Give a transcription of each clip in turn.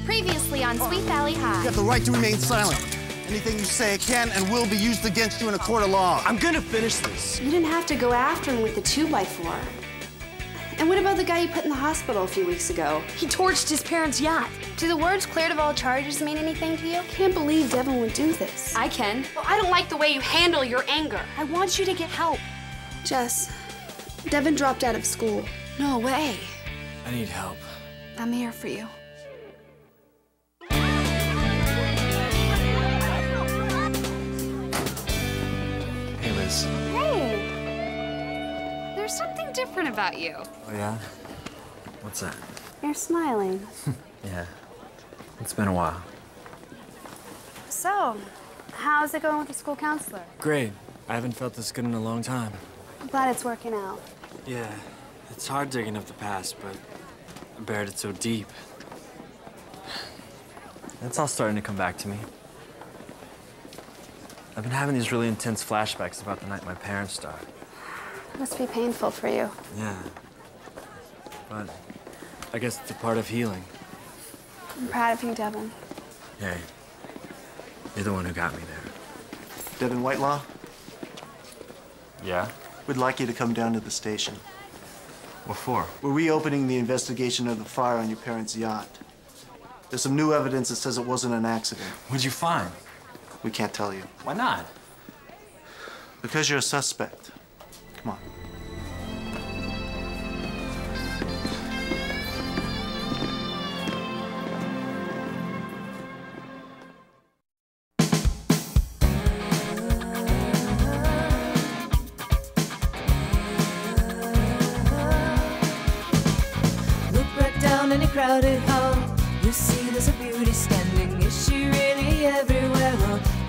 Previously on Sweet Valley High. You have the right to remain silent. Anything you say can and will be used against you in a court of law. I'm gonna finish this. You didn't have to go after him with the 2x4. And what about the guy you put in the hospital a few weeks ago? He torched his parents' yacht. Do the words cleared of all charges mean anything to you? Can't believe Devon would do this. I can. Well, I don't like the way you handle your anger. I want you to get help. Jess, Devon dropped out of school. No way. I need help. I'm here for you. Hey, Liz. Hey. There's something different about you. Oh, yeah? What's that? You're smiling. Yeah. It's been a while. So, how's it going with the school counselor? Great. I haven't felt this good in a long time. I'm glad it's working out. Yeah. It's hard digging up the past, but I buried it so deep. It's all starting to come back to me. I've been having these really intense flashbacks about the night my parents died. Must be painful for you. Yeah. But I guess it's a part of healing. I'm proud of you, Devon. Hey, you're the one who got me there. Devon Whitelaw, Yeah? we'd like you to come down to the station. What for? We're reopening the investigation of the fire on your parents' yacht. There's some new evidence that says it wasn't an accident. What'd you find? We can't tell you. Why not? Because you're a suspect. Come on. Look right down in a crowded hall. You see there's a beauty standing. Is she really everywhere?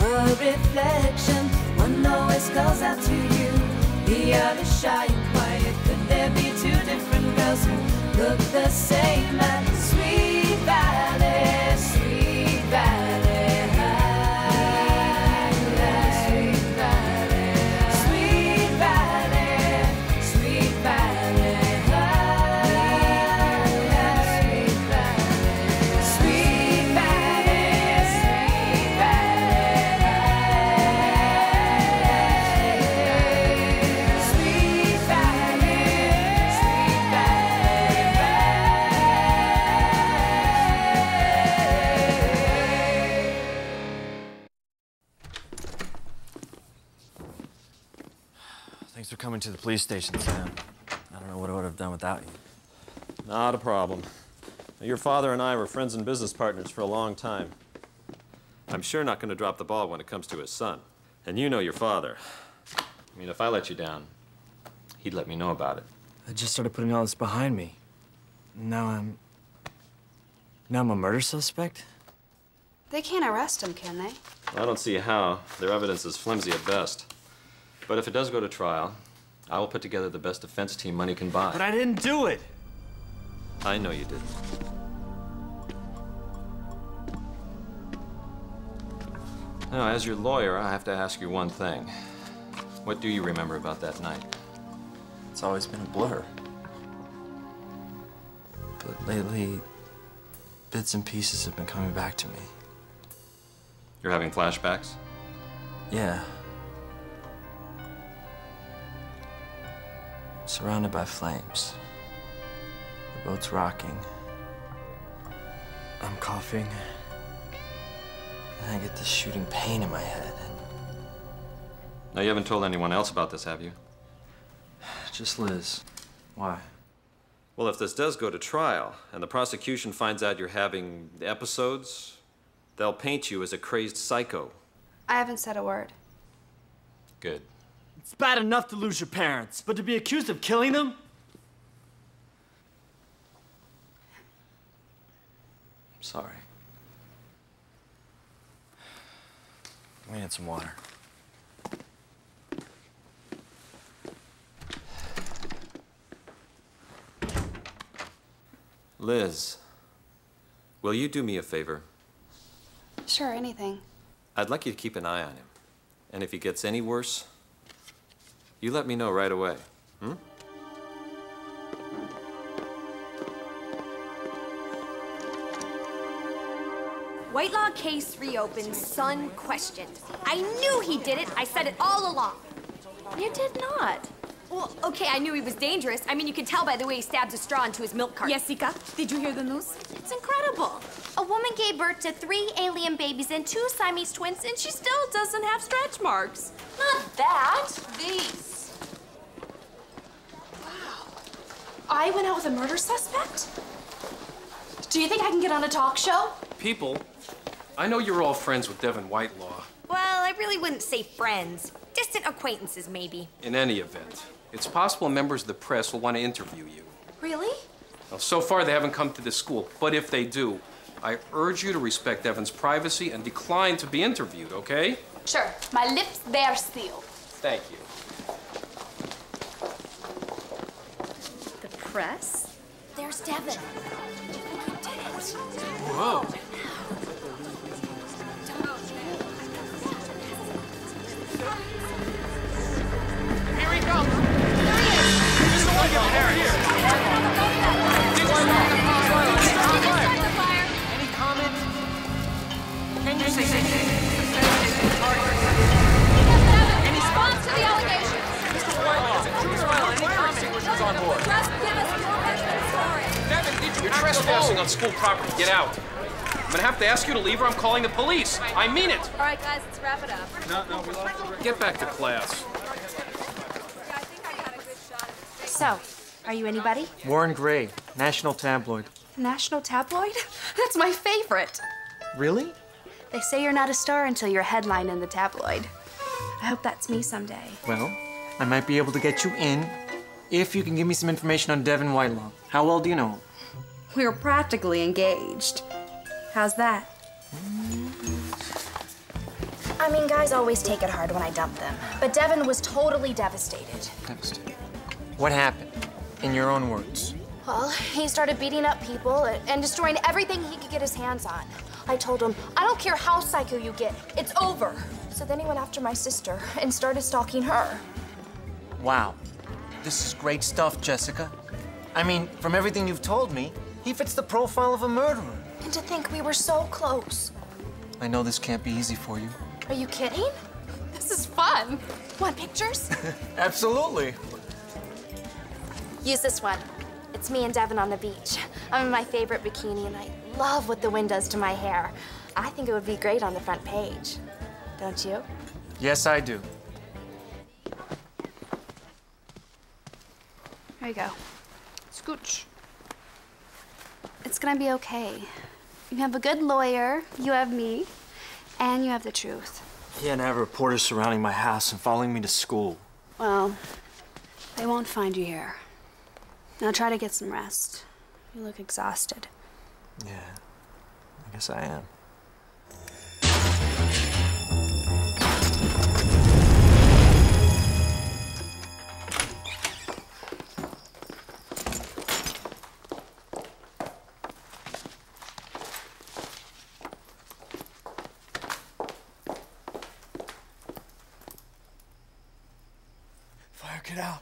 Or a reflection? One always calls out to you. The other shy and quiet. Could there be two different girls who look the same at Sweet Valley, Sweet Valley High? Sweet Valley, Sweet Valley, Sweet Valley High. Sweet Valley, Sweet Valley, Sweet Valley High. Sweet Valley, Sweet Thanks for coming to the police station, Sam. I don't know what I would have done without you. Not a problem. Your father and I were friends and business partners for a long time. I'm sure not going to drop the ball when it comes to his son. And you know your father. I mean, if I let you down, he'd let me know about it. I just started putting all this behind me. Now I'm a murder suspect? They can't arrest him, can they? I don't see how. Their evidence is flimsy at best. But if it does go to trial, I will put together the best defense team money can buy. But I didn't do it! I know you didn't. Now, as your lawyer, I have to ask you one thing. What do you remember about that night? It's always been a blur. But lately, bits and pieces have been coming back to me. You're having flashbacks? Yeah. Surrounded by flames. The boat's rocking. I'm coughing. And I get this shooting pain in my head. Now, you haven't told anyone else about this, have you? Just Liz. Why? Well, if this does go to trial, and the prosecution finds out you're having episodes, they'll paint you as a crazed psycho. I haven't said a word. Good. It's bad enough to lose your parents, but to be accused of killing them? I'm sorry. We need some water. Liz, will you do me a favor? Sure, anything. I'd like you to keep an eye on him. And if he gets any worse, you let me know right away, hmm? Whitelaw case reopened, son questioned. I knew he did it. I said it all along. You did not. Well, okay, I knew he was dangerous. I mean, you could tell by the way he stabs a straw into his milk carton. Jessica, did you hear the news? It's incredible. A woman gave birth to 3 alien babies and 2 Siamese twins, and she still doesn't have stretch marks. Not that. These. Wow. I went out with a murder suspect? Do you think I can get on a talk show? People, I know you're all friends with Devon Whitelaw. Well, I really wouldn't say friends. Distant acquaintances, maybe. In any event, it's possible members of the press will want to interview you. Really? Well, so far they haven't come to the school, but if they do, I urge you to respect Devon's privacy and decline to be interviewed, okay? Sure. My lips bear seal. Thank you. The press? There's Devon. Whoa. Here he comes. There he is. Mr. Whitelaw, there he is. Any comment? Can you say In response to the allegations, Mr. Whitelaw, is it true or not? Any fire extinguishers on board? just give us your version of the story. Devon, you're trespassing on school property. Get out. I'm gonna have to ask you to leave or I'm calling the police. I mean it. All right, guys, let's wrap it up. Get back to class. So, are you anybody? Warren Gray, National Tabloid. National tabloid? That's my favorite. Really? They say you're not a star until you're a headline in the tabloid. I hope that's me someday. Well, I might be able to get you in if you can give me some information on Devon Whitelaw. How well do you know him? We were practically engaged. How's that? I mean, guys always take it hard when I dump them. But Devon was totally devastated. Devastated. What happened? In your own words. Well, he started beating up people and destroying everything he could get his hands on. I told him, I don't care how psycho you get, it's over. So then he went after my sister and started stalking her. Wow. This is great stuff, Jessica. I mean, from everything you've told me, he fits the profile of a murderer. And to think we were so close. I know this can't be easy for you. Are you kidding? This is fun. Want pictures? Absolutely. Use this one. It's me and Devon on the beach. I'm in my favorite bikini and I love what the wind does to my hair. I think it would be great on the front page. Don't you? Yes, I do. Here you go. Scooch. It's gonna be okay. You have a good lawyer, you have me, and you have the truth. Yeah, and I have reporters surrounding my house and following me to school. Well, they won't find you here. Now try to get some rest. You look exhausted. Yeah, I guess I am. Fire, get out.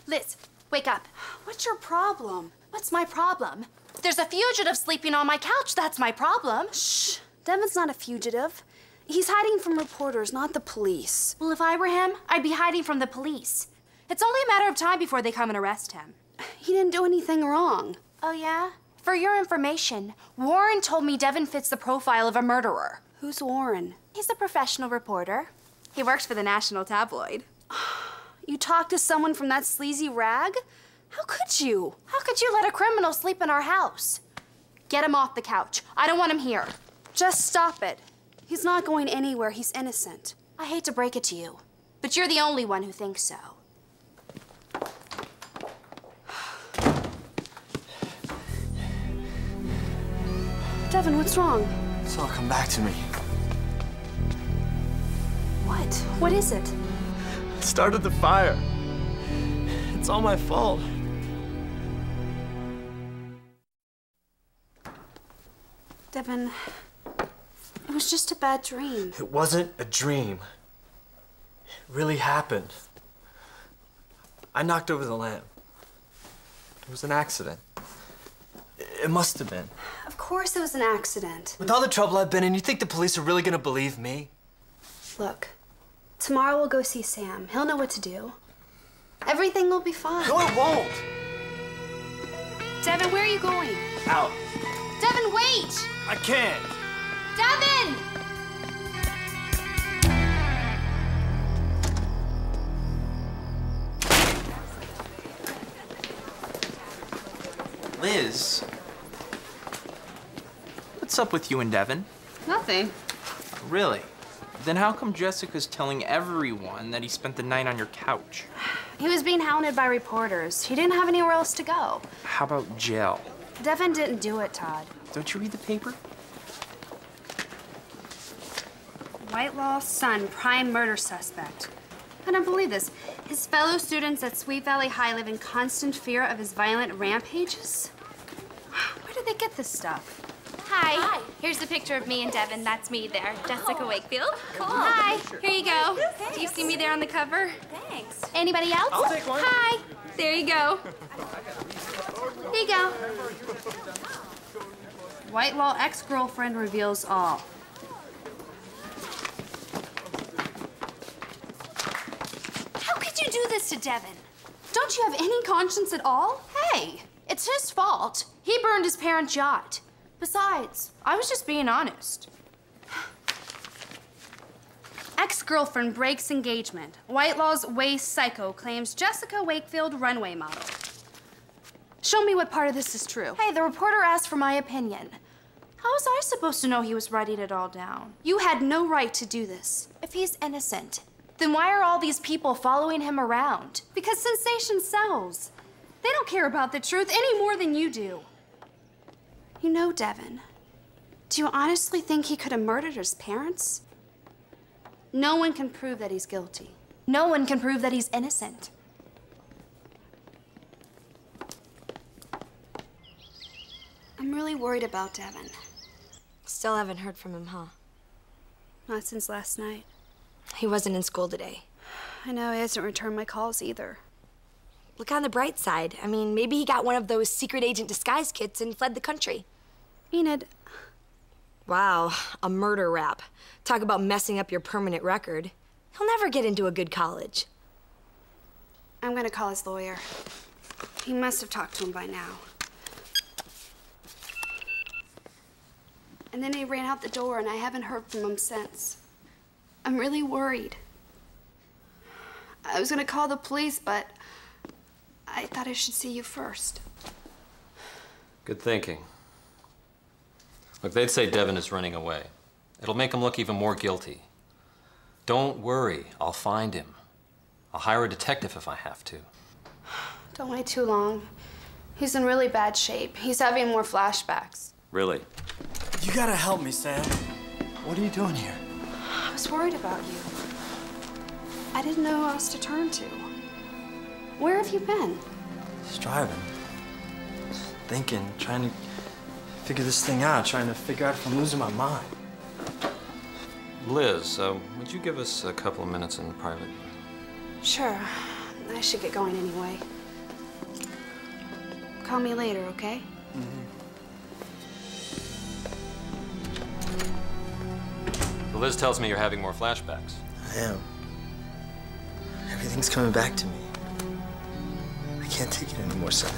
Liz, wake up. What's your problem? What's my problem? There's a fugitive sleeping on my couch. That's my problem. Shh. Devon's not a fugitive. He's hiding from reporters, not the police. Well, if I were him, I'd be hiding from the police. It's only a matter of time before they come and arrest him. He didn't do anything wrong. Oh, yeah? For your information, Warren told me Devon fits the profile of a murderer. Who's Warren? He's a professional reporter. He works for the National Tabloid. You talked to someone from that sleazy rag? How could you? How could you let a criminal sleep in our house? Get him off the couch. I don't want him here. Just stop it. He's not going anywhere. He's innocent. I hate to break it to you, but you're the only one who thinks so. Devon, what's wrong? It's all come back to me. What? What is it? I started the fire. It's all my fault. Devon, it was just a bad dream. It wasn't a dream. It really happened. I knocked over the lamp. It was an accident. It must have been. Of course it was an accident. With all the trouble I've been in, you think the police are really gonna believe me? Look, tomorrow we'll go see Sam. He'll know what to do. Everything will be fine. No, it won't! Devon, where are you going? Out. Devon, wait! I can't. Devon! Liz, what's up with you and Devon? Nothing. Really? Then how come Jessica's telling everyone that he spent the night on your couch? He was being hounded by reporters. He didn't have anywhere else to go. How about jail? Devon didn't do it, Todd. Don't you read the paper? Whitelaw's son, prime murder suspect. I don't believe this. His fellow students at Sweet Valley High live in constant fear of his violent rampages? Where did they get this stuff? Hi. Here's a picture of me and Devon. That's me there, Jessica Wakefield. Cool. Hi. Here you go. Thanks. Do you see me there on the cover? Thanks. Anybody else? I'll take one. Hi. There you go. Here you go. Whitelaw ex-girlfriend reveals all. How could you do this to Devon? Don't you have any conscience at all? Hey, it's his fault. He burned his parents' yacht. Besides, I was just being honest. Ex-girlfriend breaks engagement. Whitelaw's waste psycho claims Jessica Wakefield runway model. Show me what part of this is true. Hey, the reporter asked for my opinion. How was I supposed to know he was writing it all down? You had no right to do this. If he's innocent, then why are all these people following him around? Because sensation sells. They don't care about the truth any more than you do. You know, Devon, do you honestly think he could have murdered his parents? No one can prove that he's guilty. No one can prove that he's innocent. I'm really worried about Devon. Still haven't heard from him, huh? Not since last night. He wasn't in school today. I know, he hasn't returned my calls either. Look on the bright side. I mean, maybe he got one of those secret agent disguise kits and fled the country. Enid. Wow, a murder rap. Talk about messing up your permanent record. He'll never get into a good college. I'm gonna call his lawyer. He must have talked to him by now. And then he ran out the door and I haven't heard from him since. I'm really worried. I was gonna call the police, but I thought I should see you first. Good thinking. Look, they'd say Devon is running away. It'll make him look even more guilty. Don't worry, I'll find him. I'll hire a detective if I have to. Don't wait too long. He's in really bad shape. He's having more flashbacks. Really? You gotta help me, Sam. What are you doing here? I was worried about you. I didn't know who else to turn to. Where have you been? Just driving. Just thinking, trying to figure this thing out, trying to figure out if I'm losing my mind. Liz, would you give us a couple of minutes in private? Sure. I should get going anyway. Call me later, okay? Liz tells me you're having more flashbacks. I am. Everything's coming back to me. I can't take it anymore, Sam.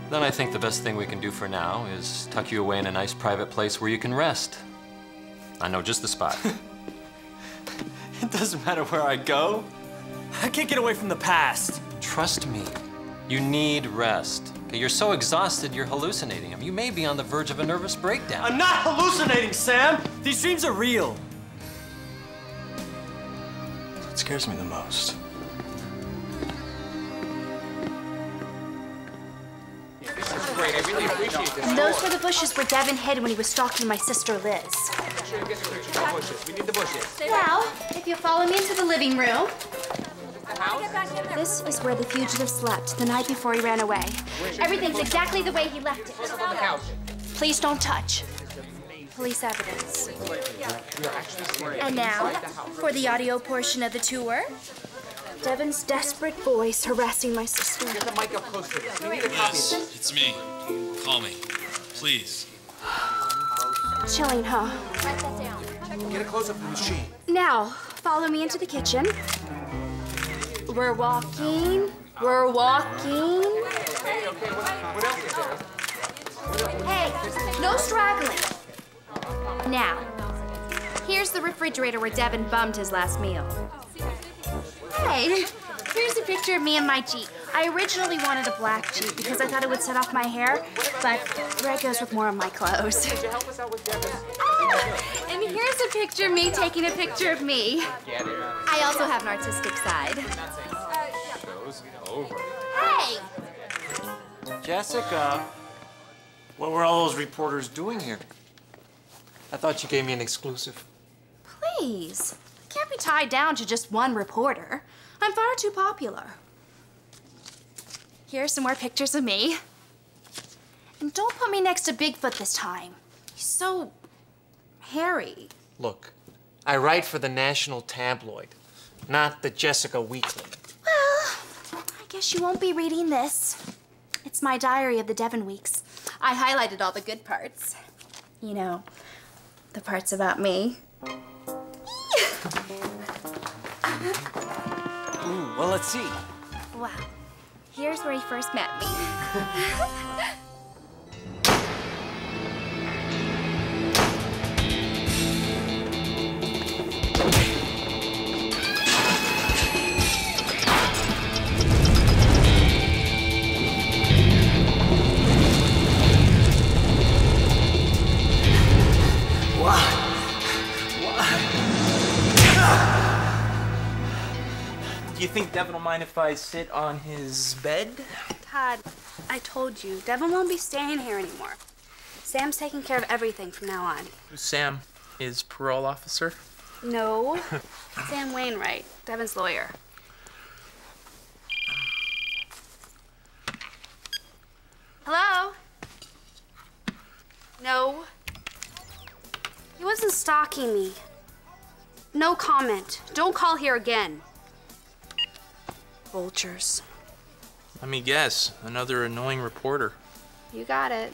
Then I think the best thing we can do for now is tuck you away in a nice private place where you can rest. I know just the spot. It doesn't matter where I go. I can't get away from the past. Trust me, you need rest. Okay, you're so exhausted you're hallucinating. I mean, you may be on the verge of a nervous breakdown. I'm not hallucinating, Sam! These dreams are real. That's what scares me the most. great. I really appreciate this. And those were the bushes where Devon hid when he was stalking my sister Liz. We need the bushes. Now, if you follow me into the living room. This is where the fugitive slept the night before he ran away. Everything's exactly the way he left it. Please don't touch. Police evidence. And now, for the audio portion of the tour. Devon's desperate voice harassing my sister. Get the mic up close to us. We need a copy. Yes, it's me. Call me, please. Chilling, huh? Write that down. Get a close up of the machine. Now, follow me into the kitchen. We're walking. We're walking. What else is there? Hey, no straggling. Now, here's the refrigerator where Devon bummed his last meal. Hey, here's a picture of me in my Jeep. I originally wanted a black Jeep because I thought it would set off my hair, but red goes with more of my clothes. Could you help us out with Devon? And here's a picture of me taking a picture of me. I also have an artistic side. Show's over. Hey! Jessica, what were all those reporters doing here? I thought you gave me an exclusive. Please. I can't be tied down to just one reporter. I'm far too popular. Here's some more pictures of me. And don't put me next to Bigfoot this time. He's so hairy. Look, I write for the national tabloid, not the Jessica Weekly. Well, I guess you won't be reading this. It's my diary of the Devon weeks. I highlighted all the good parts. You know, the parts about me. Ooh, well, let's see. Wow. Here's where he first met me. Do you think Devon will mind if I sit on his bed? Todd, I told you, Devon won't be staying here anymore. Sam's taking care of everything from now on. Who's Sam? His parole officer? No, Sam Wainwright, Devon's lawyer. Hello? No. He wasn't stalking me. No comment. Don't call here again. Vultures. Let me guess. Another annoying reporter. You got it.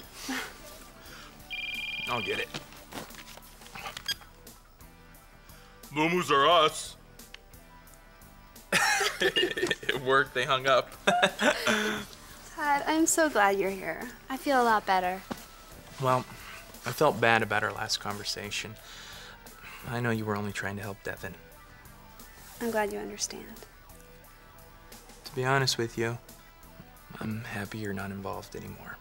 I'll get it. Mumus are us. It worked. They hung up. Todd, I'm so glad you're here. I feel a lot better. Well, I felt bad about our last conversation. I know you were only trying to help Devon. I'm glad you understand. To be honest with you, I'm happy you're not involved anymore.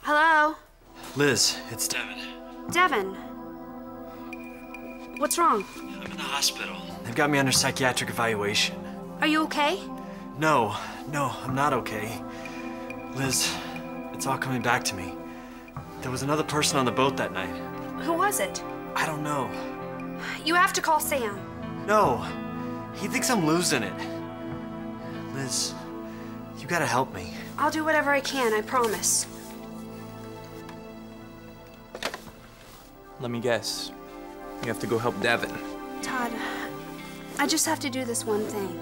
Hello? Liz, it's Devon. Devon. What's wrong? I'm in the hospital. They've got me under psychiatric evaluation. Are you okay? No, I'm not okay. Liz, it's all coming back to me. There was another person on the boat that night. Who was it? I don't know. You have to call Sam. No, he thinks I'm losing it. Liz, you gotta help me. I'll do whatever I can, I promise. Let me guess. You have to go help Devon. Todd, I just have to do this one thing.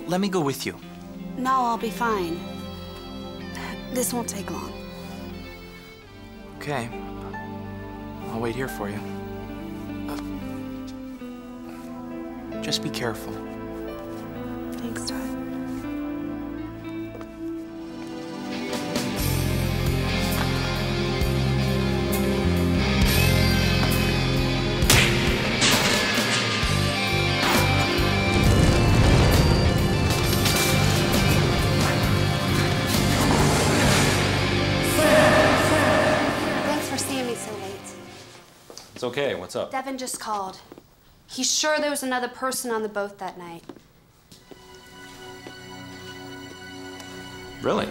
Let me go with you. No, I'll be fine. This won't take long. Okay. I'll wait here for you. Just be careful. Thanks, Todd. It's okay, what's up? Devon just called. He's sure there was another person on the boat that night. Really?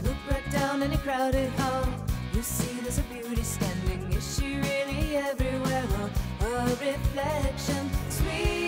Look right down in a crowded hall. You see there's a beauty standing. Is she really everywhere? Or a reflection? Sweet.